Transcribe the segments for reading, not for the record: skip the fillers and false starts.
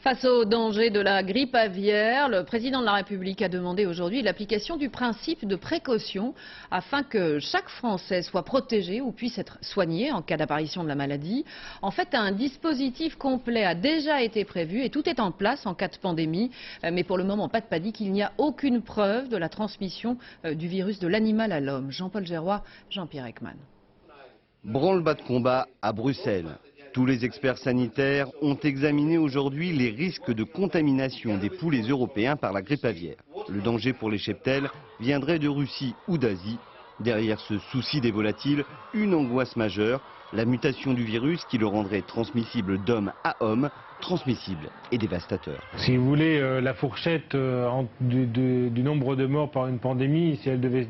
Face au danger de la grippe aviaire, le président de la République a demandé aujourd'hui l'application du principe de précaution afin que chaque Français soit protégé ou puisse être soigné en cas d'apparition de la maladie. En fait, un dispositif complet a déjà été prévu et tout est en place en cas de pandémie. Mais pour le moment, pas de panique, il n'y a aucune preuve de la transmission du virus de l'animal à l'homme. Jean-Paul Gérois, Jean-Pierre Ekman. Branle-bas de combat à Bruxelles. Tous les experts sanitaires ont examiné aujourd'hui les risques de contamination des poulets européens par la grippe aviaire. Le danger pour les cheptels viendrait de Russie ou d'Asie. Derrière ce souci des volatiles, une angoisse majeure, la mutation du virus qui le rendrait transmissible d'homme à homme, transmissible et dévastateur. Si vous voulez, la fourchette du nombre de morts par une pandémie, si elle devait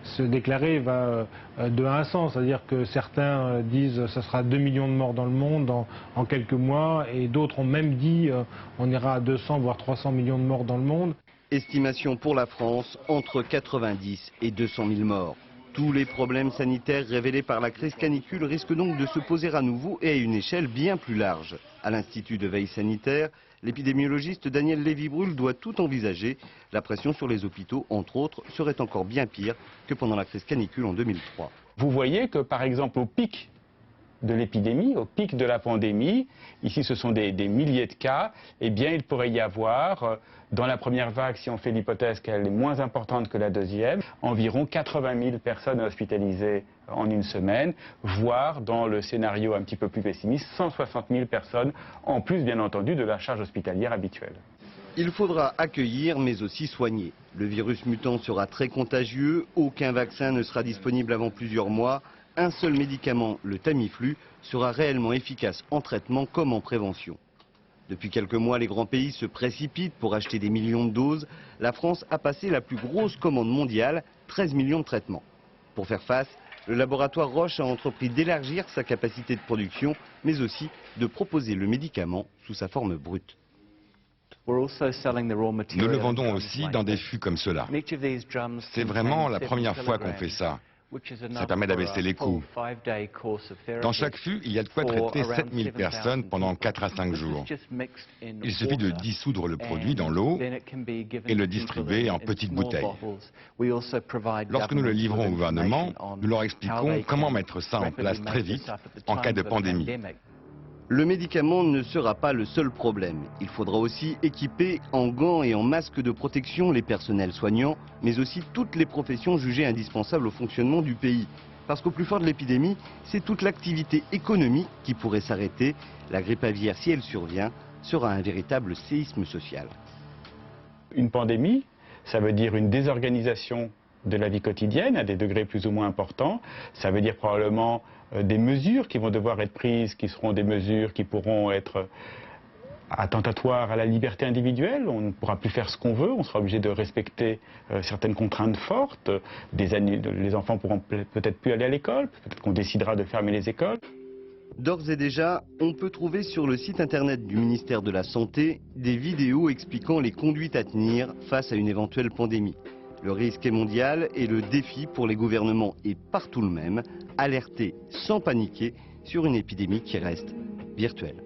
se déclarer, va de 1 à 100. C'est-à-dire que certains disent que ce sera 2 millions de morts dans le monde en quelques mois, et d'autres ont même dit on ira à 200 voire 300 millions de morts dans le monde. Estimation pour la France, entre 90 et 200 000 morts. Tous les problèmes sanitaires révélés par la crise canicule risquent donc de se poser à nouveau et à une échelle bien plus large. À l'Institut de veille sanitaire, l'épidémiologiste Daniel Lévy-Bruhl doit tout envisager. La pression sur les hôpitaux, entre autres, serait encore bien pire que pendant la crise canicule en 2003. Vous voyez que, par exemple, au pic de l'épidémie, au pic de la pandémie, ici ce sont des milliers de cas, eh bien il pourrait y avoir, dans la première vague, si on fait l'hypothèse qu'elle est moins importante que la deuxième, environ 80 000 personnes hospitalisées en une semaine, voire dans le scénario un petit peu plus pessimiste, 160 000 personnes, en plus bien entendu de la charge hospitalière habituelle. Il faudra accueillir mais aussi soigner. Le virus mutant sera très contagieux, aucun vaccin ne sera disponible avant plusieurs mois. Un seul médicament, le Tamiflu, sera réellement efficace en traitement comme en prévention. Depuis quelques mois, les grands pays se précipitent pour acheter des millions de doses. La France a passé la plus grosse commande mondiale, 13 millions de traitements. Pour faire face, le laboratoire Roche a entrepris d'élargir sa capacité de production, mais aussi de proposer le médicament sous sa forme brute. Nous le vendons aussi dans des fûts comme cela. C'est vraiment la première fois qu'on fait ça. Ça permet d'abaisser les coûts. Dans chaque fût, il y a de quoi traiter 7000 personnes pendant 4 à 5 jours. Il suffit de dissoudre le produit dans l'eau et le distribuer en petites bouteilles. Lorsque nous le livrons au gouvernement, nous leur expliquons comment mettre ça en place très vite en cas de pandémie. Le médicament ne sera pas le seul problème. Il faudra aussi équiper en gants et en masques de protection les personnels soignants, mais aussi toutes les professions jugées indispensables au fonctionnement du pays. Parce qu'au plus fort de l'épidémie, c'est toute l'activité économique qui pourrait s'arrêter. La grippe aviaire, si elle survient, sera un véritable séisme social. Une pandémie, ça veut dire une désorganisation de la vie quotidienne à des degrés plus ou moins importants. Ça veut dire probablement des mesures qui vont devoir être prises, qui seront des mesures qui pourront être attentatoires à la liberté individuelle. On ne pourra plus faire ce qu'on veut, on sera obligé de respecter certaines contraintes fortes. Les enfants pourront peut-être plus aller à l'école, peut-être qu'on décidera de fermer les écoles. D'ores et déjà, on peut trouver sur le site internet du ministère de la Santé des vidéos expliquant les conduites à tenir face à une éventuelle pandémie. Le risque est mondial et le défi pour les gouvernements est partout le même, alerter sans paniquer sur une épidémie qui reste virtuelle.